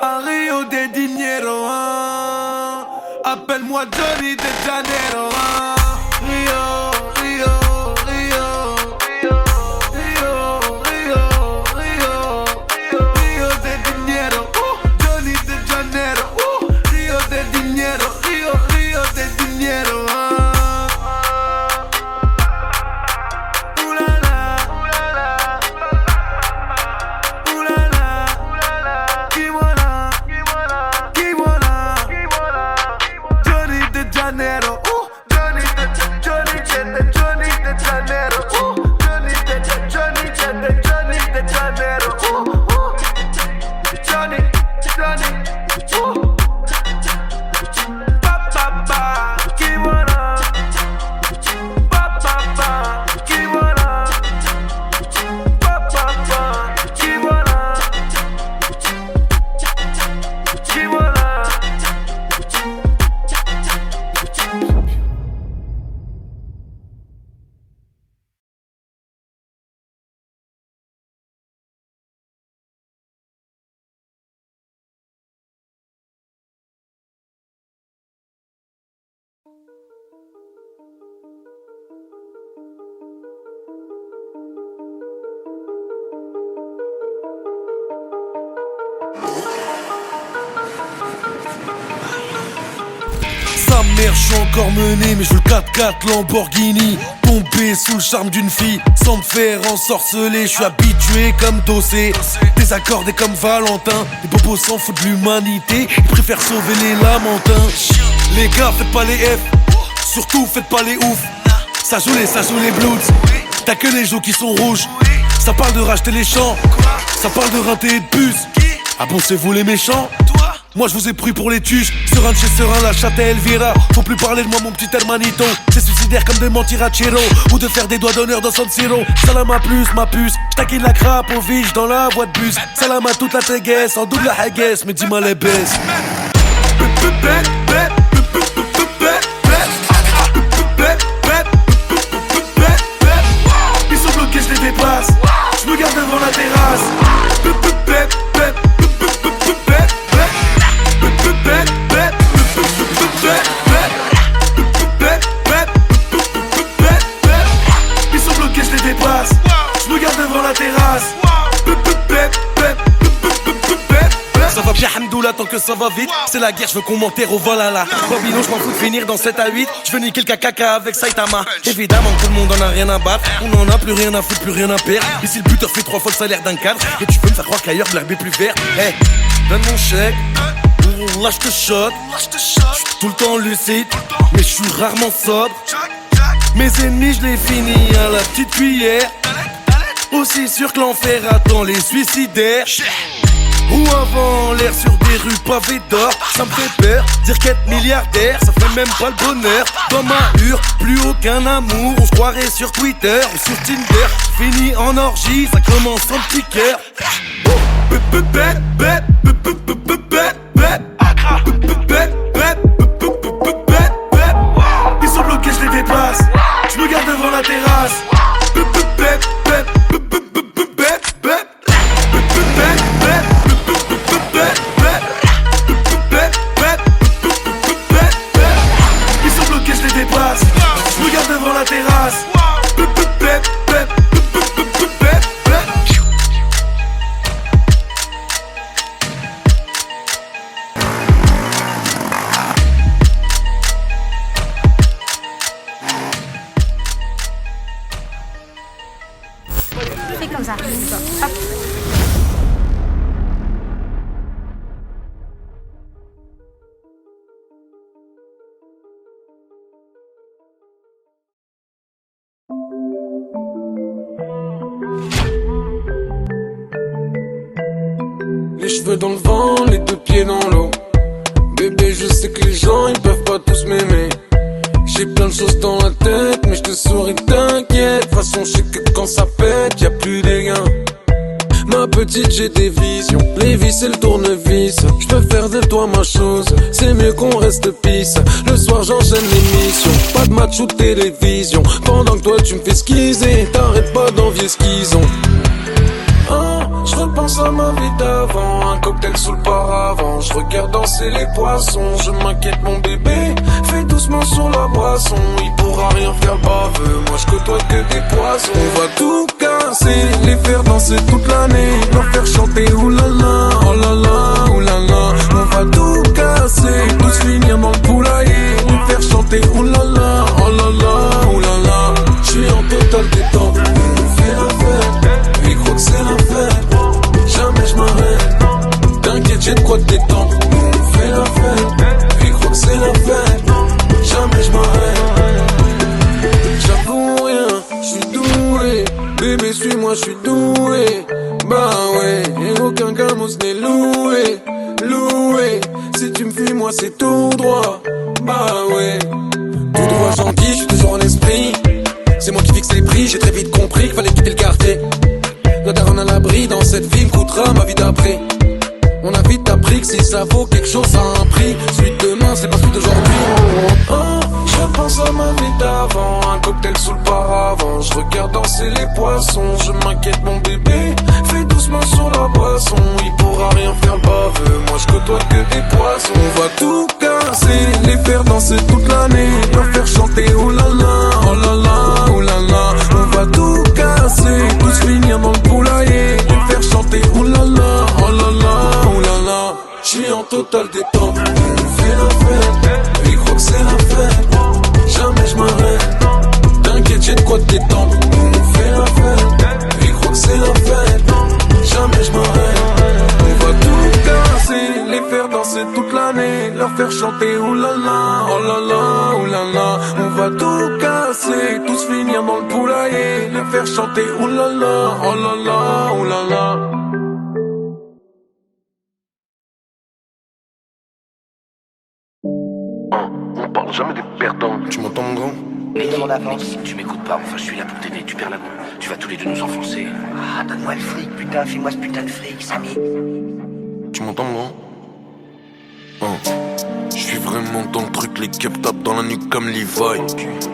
À Rio de Janeiro, hein. Appelle-moi Johnny de Janeiro, hein. Rio, Rio, Rio, Rio, Rio, Rio, Rio de Janeiro, Johnny de Janeiro, Rio de Janeiro, Rio de Janeiro, oulala, oulala, oulala, oulala. mère, je suis encore mené, mais je veux le 4x4 Lamborghini. Tombé sous le charme d'une fille, sans me faire ensorceler. Je suis habitué comme Dossé, désaccordé comme Valentin. Les bobos s'en foutent de l'humanité, ils préfèrent sauver les lamentins. Les gars, faites pas les F, surtout faites pas les ouf. Ça joue les bloods, t'as que les joues qui sont rouges. Ça parle de racheter les champs, ça parle de rinter et de puce. Ah bon, c'est vous les méchants? Moi je vous ai pris pour les tuches. Serein de chez Serein, la chatte à Elvira. Faut plus parler de moi mon petit hermanito. C'est suicidaire comme de mentir à Chiro, ou de faire des doigts d'honneur dans San Siro. Salam à plus ma puce, j'taquine la crape au vige dans la voie de bus. Salam à toute la téguesse, en double la haguesse, mais dis-moi les baisses. Ils sont bloqués, je les dépasse. Je me garde devant la terrasse. Ils sont bloqués, je les dépasse. Je me garde devant la terrasse. Ça va bien, hamdoullah, tant que ça va vite. C'est la guerre, je veux qu'on m'enterre au Valhalla. Babylon, je m'en fous de finir dans 7 à 8. Je veux niquer le caca avec Saitama. Évidemment, tout le monde en a rien à battre. On en a plus rien à foutre, plus rien à perdre. Ici, le buteur fait 3 fois le salaire d'un cadre. Et tu peux me faire croire qu'ailleurs, l'herbe est plus verte. Hey, donne mon chèque. Là, je te shot. J'suis tout le temps lucide, mais je suis rarement sobre. Mes ennemis, je les finis à la petite cuillère. Aussi sûr que l'enfer attend les suicidaires. Ou avant l'air sur des rues pavées d'or. Ça me fait peur, dire qu'être milliardaire, ça fait même pas le bonheur. Dans ma hure, plus aucun amour. On se croirait sur Twitter ou sur Tinder. Fini en orgie, ça commence en petit cœur. Ils sont bloqués, je les dépasse. Je me garde devant la terrasse. Ils sont bloqués, je les dépasse. Je me garde devant la terrasse. Fais comme ça. Hop. Les cheveux dans le vent, les 2 pieds dans l'eau. Bébé, je sais que les gens ils peuvent pas tous m'aimer. J'ai plein de choses dans la tête, mais je te souris, t'inquiète. De toute façon, je sais que quand ça pète, y'a plus des gains. Ma petite, j'ai des visions. Les vis, c'est le tournevis. Je peux faire de toi ma chose. C'est mieux qu'on reste pisse. Le soir, j'enchaîne l'émission. Pas de match ou de télévision. Pendant que toi, tu me fais squeezer. T'arrêtes pas d'envier ce qu'ils ont. Je repense à ma vie d'avant, un cocktail sous le paravent. Je regarde danser les poissons, je m'inquiète mon bébé. Fais doucement sur la boisson, il pourra rien faire le baveux. Moi je côtoie que des poissons. On va tout casser, les faire danser toute l'année. Leur faire chanter oulala, oh là là, oulala. On va tout casser, tous finir dans le poulailler. Les faire chanter oulala, oh là là, oulala. J'suis en total détente, on fait la fête. Micro que c'est la fête. Jamais je m'arrête. T'inquiète, j'ai de quoi te détendre. On fait la fête. Ils croient que c'est la fête. Jamais je m'arrête. J'avoue rien, je suis doué. Bébé, suis-moi, je suis doué. Bah ouais, et aucun gamos n'est loué. Loué, si tu me fuis, moi c'est tout droit. Bah ouais, tout droit gentil, je suis toujours en esprit. C'est moi qui fixe les prix, j'ai très vite compris qu'il fallait quitter le quartier. La daronne à l'abri dans cette ville coûtera ma vie d'après. On a vite appris que si ça vaut quelque chose, ça a un prix. Celui de demain, c'est pas celui d'aujourd'hui. Je pense à ma vie d'avant, un cocktail sous le paravent. Je regarde danser les poissons, je m'inquiète mon bébé. Fais doucement sur la boisson, il pourra rien faire le baveux. Moi je côtoie que des poissons. On va tout casser, les faire danser toute l'année. Leur faire chanter oulala, oh là là, oulala. On va tout casser, tous finir dans le poulailler. Les faire chanter oulala, oh là là, oulala. J'suis en total détente, on fait la fête. Ils croient que c'est la fête. leur faire chanter oulala, oh là là, oulala. On va tout casser, tous finir dans le poulailler, leur faire chanter oulala, oh là là, oulala. On parle jamais des perdants. Tu m'entends, mon grand? Et demande avance. Tu m'écoutes pas, enfin je suis là pour t'aider, tu perds la boule. Tu vas tous les deux nous enfoncer. Ah, donne-moi le fric, putain, fais-moi ce putain de fric, Samy. Tu m'entends, mon grand? Je suis vraiment dans le truc, les cups tapent dans la nuque comme Levi.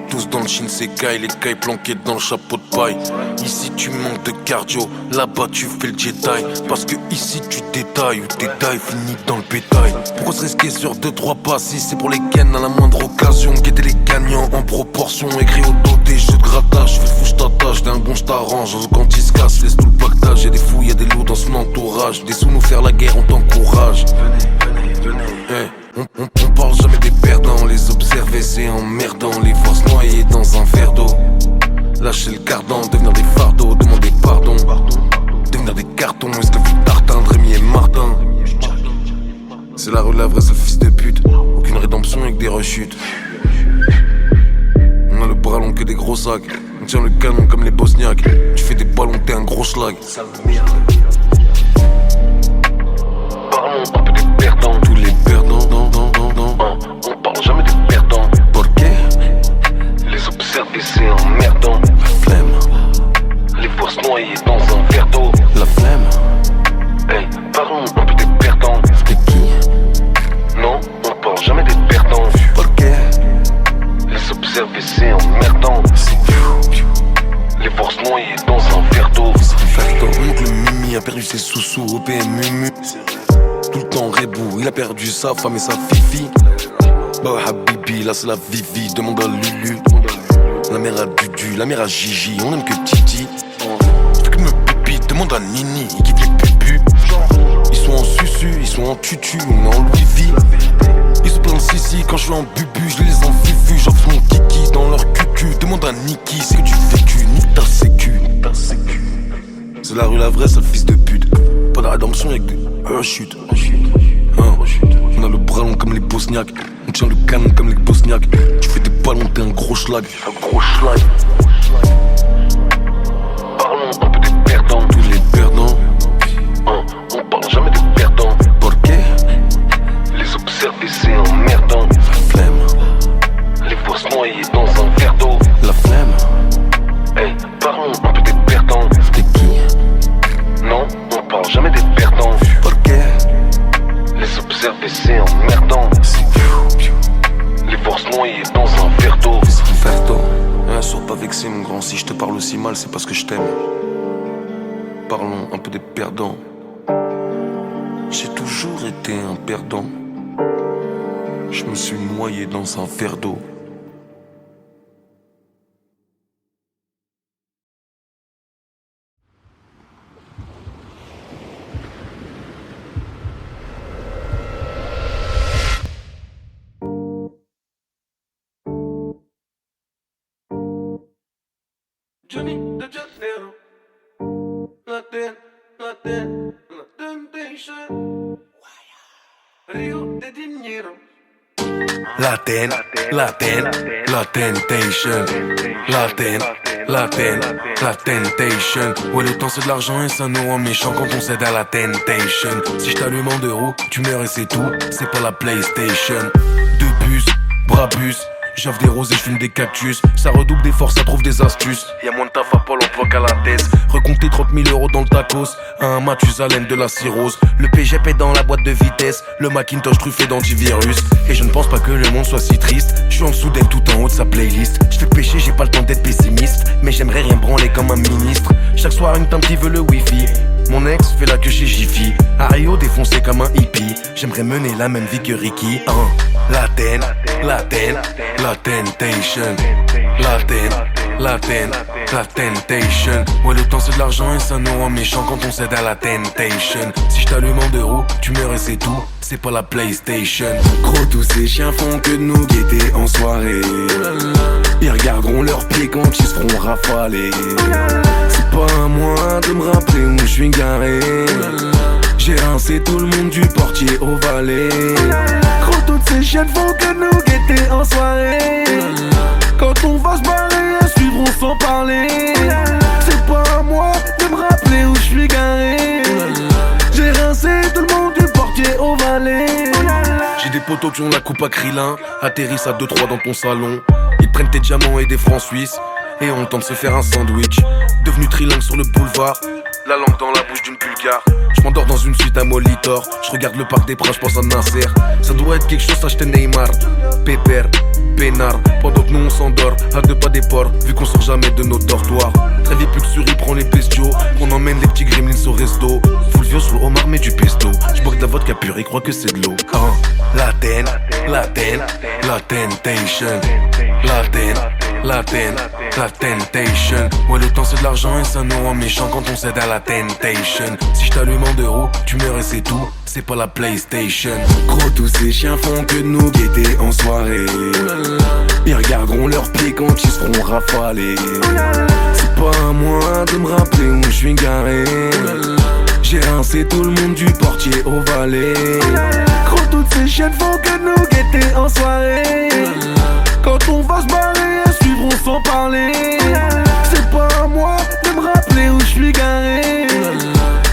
Tous dans le Shinsekai, les cailles planquées dans le chapeau de paille. Ici tu manques de cardio, là-bas tu fais le Jedi. Parce que ici tu détailles, ou détail finit dans le bétail. Pourquoi se risquer sur 2-3 pas si c'est pour les ken à la moindre occasion? Guetter les gagnants en proportion, écrit au dos des jeux de grattage. Fais le fou, j't'attache, d'un bon j't'arrange. Quand il se casse, laisse tout le pactage. Y'a des fous, y'a des loups dans son entourage. Des sous nous faire la guerre, on t'encourage. Hey. On parle jamais des perdants, les observer c'est emmerdant, les voir se noyer dans un verre d'eau. Lâcher le cardan, devenir des fardeaux, demander pardon. Devenir des cartons, esclaves tartin, Rémi et Martin. C'est la rue de la vraie, sale fils de pute. Aucune rédemption avec des rechutes. On a le bras long que des gros sacs. On tient le canon comme les Bosniaques. Tu fais des ballons, t'es un gros schlag. Parlons un peu des perdants. Tous les perdants, on parle jamais des perdants. Pourquoi? Les observer c'est emmerdant. La flemme. Les voir se noyer dans un verre d'eau. La flemme. Hey, parlons un peu des perdants. De qui? Non, on parle jamais des perdants. Pourquoi? Les observer c'est emmerdant. Les voir se noyer dans un verre d'eau. Oncle Mimi a perdu ses sous-sous au PMU. Tout le temps rebou, il a perdu sa femme et sa fifi. Bah Habibi, là c'est la Vivi, demande à Lulu. La mère à Dudu, la mère à Gigi, on aime que Titi. Fais que me pipi, demande à Nini, ils kiffent les pupus. Ils sont en susu, ils sont en tutu, on est en Louis V. Ils se plaignent Sissi, quand je suis en bubu, je les en fufu. J'offre mon kiki dans leur cucu, demande à Niki, c'est que du vécu, nique ta sécu. C'est la rue la vraie, sale fils de pute. Pas de rédemption avec des rechutes. On a le bras long comme les Bosniaques. On tient le canon comme les Bosniaques. Tu fais des ballons, t'es un gros schlag. Un gros schlag. Parlons un peu des perdants. Tous les perdants. On parle jamais des perdants. Pourquoi? Les observer c'est emmerdant. La flemme. Les voir se noyer dans un verre d'eau. La flemme. Hey, parlons un peu des perdants. De qui? Non, on parle jamais des perdants. Pourquoi? Les observer c'est emmerdant. Les voir se noyer dans un verre d'eau. Verre d'eau. Sois pas vexé mon grand, si je te parle aussi mal c'est parce que je t'aime. Parlons un peu des perdants. J'ai toujours été un perdant. Je me suis noyé dans un verre d'eau. Johnny de Janeiro, la temptation, Rio de Janeiro. La temptation, la temptation. Ouais, le temps c'est de l'argent et ça nous rend méchants quand on cède à la temptation. Si je t'allume en 2 roues, tu meurs et c'est tout, c'est pas la PlayStation. 2 puces, Brabus. J'offre des roses et j'fume des cactus. Ça redouble des forces, ça trouve des astuces. Y'a moins de taf à Pôle emploi qu'à la tête. Recompter 30 000 € dans le tacos. Un Mathusalem de la cirrhose. Le PGP est dans la boîte de vitesse. Le Macintosh truffé d'antivirus. Et je ne pense pas que le monde soit si triste. Je suis en dessous d'elle tout en haut de sa playlist. Je fais pécher, j'ai pas le temps d'être pessimiste. Mais j'aimerais rien branler comme un ministre. Chaque soir une tante qui veut le wifi. Mon ex fait la queue chez Jiffy. À Rio défoncé comme un hippie. J'aimerais mener la même vie que Ricky. La temptation. La temptation. Ouais, le temps c'est de l'argent et ça nous rend méchants quand on cède à la temptation. Si je t'allume en 2 roues, tu meurs et c'est tout, c'est pas la PlayStation. Gros, tous ces chiens font que de nous guetter en soirée. Ils regarderont leurs pieds quand ils se feront rafaler. C'est pas à moi de me rappeler où je suis garé. J'ai rincé tout le monde du portier au valet. Gros, toutes ces chiennes font que nous guetter en soirée. Quand on va se barrer, elles suivront sans parler. C'est pas à moi de me rappeler où je suis garé. J'ai rincé tout le monde du portier au valet. J'ai des potos qui ont la coupe à Krillin, atterrissent à 2-3 dans ton salon. Ils prennent tes diamants et des francs suisses et on tente de se faire un sandwich. Devenu trilingue sur le boulevard, la langue dans la bouche d'une bulgare. Je m'endors dans une suite à Molitor. Je regarde le parc des Princes, je pense à Nasser. Ça doit être quelque chose acheter Neymar, Pépère, Pénard. Pendant que nous on s'endort, à 2 pas des ports, vu qu'on sort jamais de nos dortoirs. Très vite plus que Suri prend les bestiaux, qu'on emmène les petits gremlins au resto. Fulvio sur le homard met du pesto. Je bois de la vodka pure et crois que c'est de l'eau. La tentation. La tentation. Ouais, le temps c'est de l'argent et ça nous rend méchants quand on cède à la tentation. Si je t'allume en 2 roues, tu meurs et c'est tout. C'est pas la PlayStation. Gros, tous ces chiens font que de nous guetter en soirée. Ils regarderont leurs pieds quand ils se feront rafaler. C'est pas à moi de me rappeler où je suis garé. J'ai rincé tout le monde du portier au valet. Gros, toutes ces chiennes font que nous guetter en soirée. Quand on va se barrer, elles suivront sans parler. C'est pas à moi de me rappeler où je suis garé.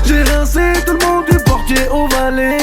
J'ai rincé tout le monde du portier au valet.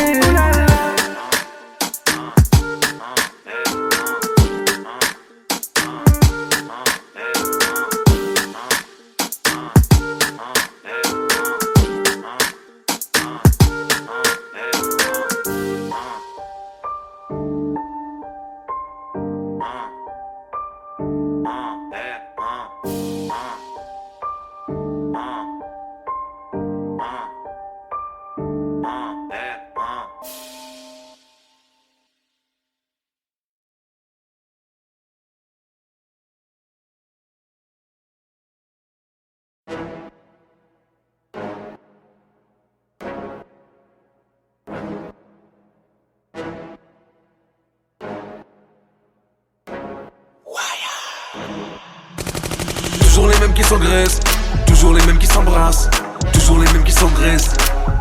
Toujours les mêmes qui s'engraissent, toujours les mêmes qui s'embrassent, toujours les mêmes qui s'engraissent,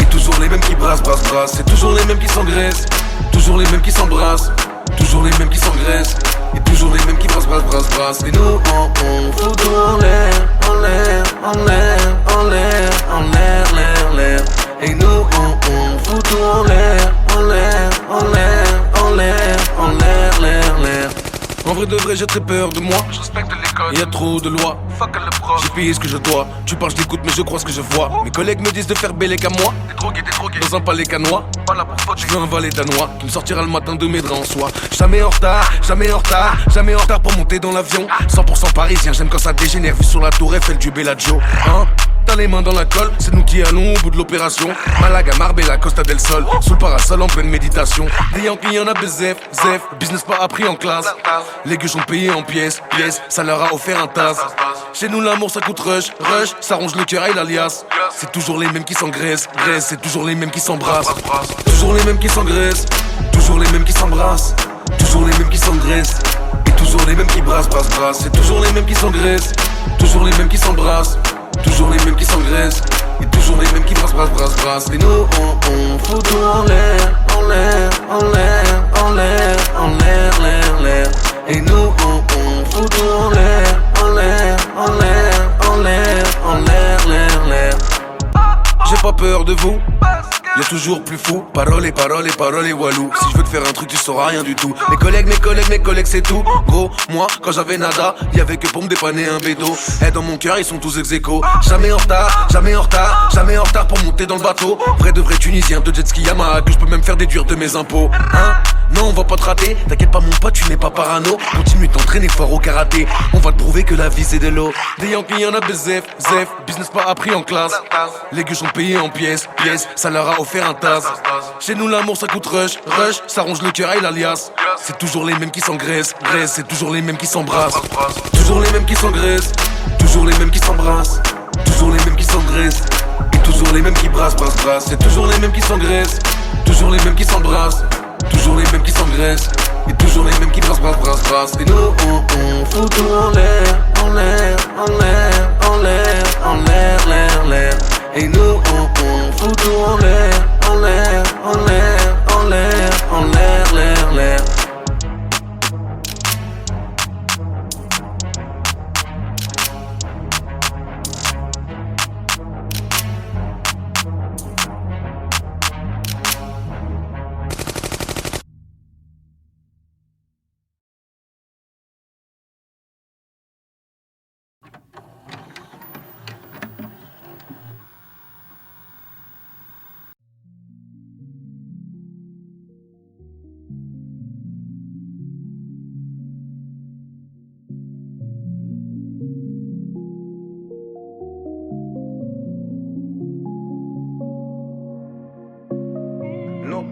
et toujours les mêmes qui brassent. C'est toujours les mêmes qui s'engraissent, toujours les mêmes qui s'embrassent, toujours les mêmes qui s'engraissent, et toujours les mêmes qui brassent. Et nous on fout tout en l'air. Et nous on fout tout en l'air. En vrai de vrai j'ai très peur de moi. Je respecte l'école, y'a trop de lois. J'ai payé ce que je dois. Tu parles, je t'écoute mais je crois ce que je vois. Mes collègues me disent de faire bêler qu'à moi. T'es drogué dans un palais canois. Je veux un valet danois qui me sortira le matin de mes draps en soie. Jamais en retard pour monter dans l'avion. 100% parisien, j'aime quand ça dégénère. Vu sur la tour Eiffel du Bellagio. T'as les mains dans la colle, c'est nous qui allons au bout de l'opération. Malaga, Marbella, Costa del Sol, sous le parasol en pleine méditation. Des Yankees y'en a bezef, business pas appris en classe. Les gueux sont payés en pièces, ça leur a offert un tas. Chez nous l'amour ça coûte rush, ça ronge le cœur et l'alias. C'est toujours les mêmes qui s'engraissent, c'est toujours les mêmes qui s'embrassent. Toujours les mêmes qui s'engraissent, toujours les mêmes qui s'embrassent, toujours les mêmes qui s'engraissent, et toujours les mêmes qui brassent. C'est toujours les mêmes qui s'engraissent, toujours les mêmes qui s'embrassent, toujours les mêmes qui s'engraissent, et toujours les mêmes qui brassent. Et nous on fout tout en l'air. Et nous on fout tout en l'air. J'ai pas peur de vous, y'a toujours plus fou. Parole et walou. Si je veux te faire un truc tu sauras rien du tout. Mes collègues c'est tout. Gros, moi quand j'avais nada, y'avait que pour me dépanner un bédo. Et dans mon cœur ils sont tous ex-aequo. Jamais en retard pour monter dans le bateau. Vrai de vrai tunisien de jet ski Yamaha, que je peux même faire déduire de mes impôts. Non on va pas te rater, t'inquiète pas mon pote, tu n'es pas parano. Continue de t'entraîner fort au karaté, on va te prouver que la vie c'est de l'eau. Des Yankees y'en a bezef, business pas appris en classe. Les gueux sont payés en pièces, ça leur a offert un tas. Chez nous l'amour ça coûte rush, ça ronge le cœur et l'alias. C'est toujours les mêmes qui s'engraissent, c'est toujours les mêmes qui s'embrassent. Toujours les mêmes qui s'engraissent, toujours les mêmes qui s'embrassent, toujours les mêmes qui s'engraissent, et toujours les mêmes qui brassent. C'est toujours les mêmes qui s'engraissent, toujours les mêmes qui s'embrassent, toujours les mêmes qui s'engraissent, et toujours les mêmes qui brassent. Et nous on fout tout en l'air. Et nous on fout tout en l'air.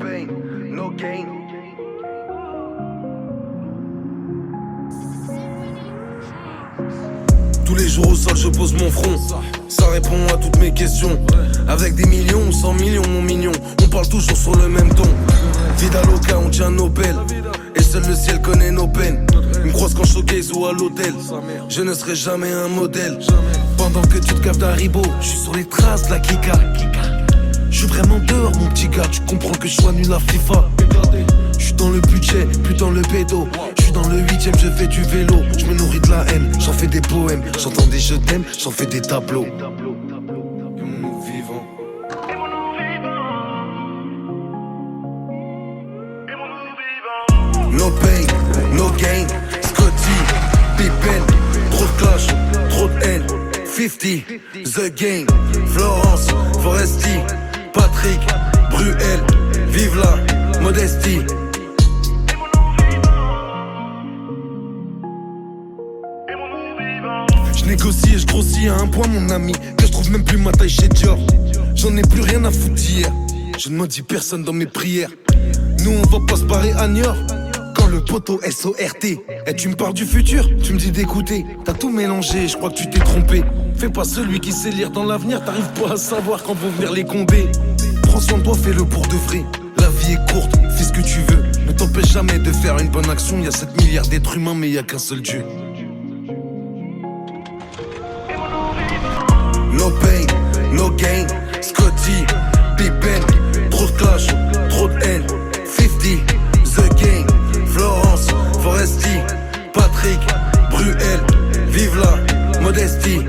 pain, no gain. Tous les jours au sol je pose mon front. Ça répond à toutes mes questions. Avec des millions ou 100 millions mon mignon, on parle toujours sur le même ton. Vida loca, on tient nos belles. Et seul le ciel connaît nos peines. Ils me croisent quand showcase ou à l'hôtel. Je ne serai jamais un modèle. Pendant que tu te caves d'Haribo, je suis sur les traces de la Kika. Je suis vraiment dehors mon petit gars. Tu comprends que je sois nul à FIFA. Je suis dans le budget, plus dans le bédo. Je suis dans le 8ème, je fais du vélo. Je me nourris de la haine, j'en fais des poèmes. J'entends des je t'aime, j'en fais des tableaux. Et mon vivant. No pain, no gain. Scotty, Pippen. Trop de clash, trop de haine. 50, The Game. Florence, Foresti. Patrick, Bruel. Vive la modestie. Je négocie et je grossis à un point mon ami, que je trouve même plus ma taille chez Dior. J'en ai plus rien à foutre d'hier. Je ne maudis personne dans mes prières. Nous on va pas se barrer à Niort. Quand le poteau SORT. Et tu me parles du futur, tu me dis d'écouter. T'as tout mélangé, je crois que tu t'es trompé. Fais pas celui qui sait lire dans l'avenir. T'arrives pas à savoir quand vont venir les condés. Prends soin de toi, fais-le pour de vrai. La vie est courte, fais ce que tu veux. Ne t'empêche jamais de faire une bonne action. Y'a 7 milliards d'êtres humains mais y'a qu'un seul Dieu. No pain, no gain. Scotty, Pippen. Trop de clash, trop de haine. 50, The Game. Florence, Foresti. Patrick, Bruel. Vive la modestie.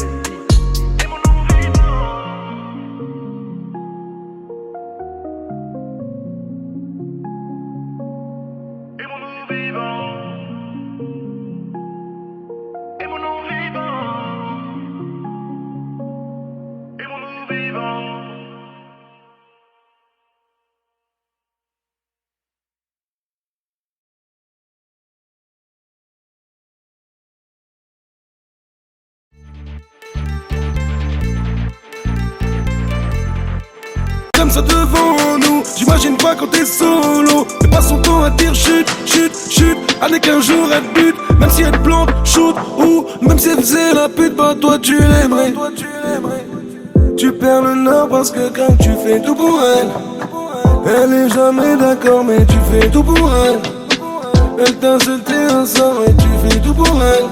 Comme ça devant nous, j'imagine pas quand t'es solo. Mais pas son temps à dire chute, chute, chute. Année qu'un jour elle bute, même si elle plante, shoot. Ou même si elle faisait la pute, bah toi tu l'aimerais. Tu perds le nord parce que quand tu fais tout pour elle, elle est jamais d'accord mais tu fais tout pour elle. Elle t'a jeté un sort et tu fais tout pour elle.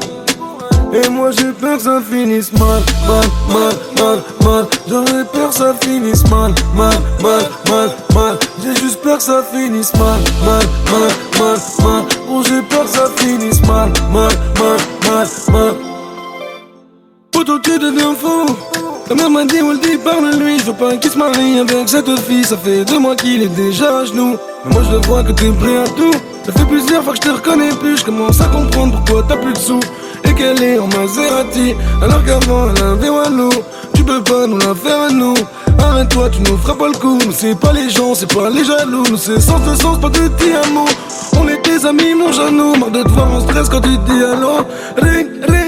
Et moi j'ai peur que ça finisse mal, mal, mal, mal, mal. J'aurais peur que ça finisse mal, mal, mal, mal, mal. J'ai juste peur que ça finisse mal, mal, mal, mal, mal. Oh j'ai peur que ça finisse mal, mal, mal, mal, mal. Poto tu deviens fou. Ta mère m'a dit, on le dit, parle-lui. Je veux pas qu'il se marie avec cette fille. Ça fait 2 mois qu'il est déjà à genoux. Mais moi je le vois que t'es prêt à tout. Ça fait plusieurs fois que je te reconnais plus. Je commence à comprendre pourquoi t'as plus de sous. Et qu'elle est en Maserati, alors qu'avant elle avait Walou. Tu peux pas nous la faire à nous. Arrête-toi, tu nous feras pas le coup. Nous c'est pas les gens, c'est pas les jaloux. Nous c'est sens de sens, pas de ti amour. On est tes amis, mon genou. Marre de te voir en stress quand tu dis allô. Ring, ring.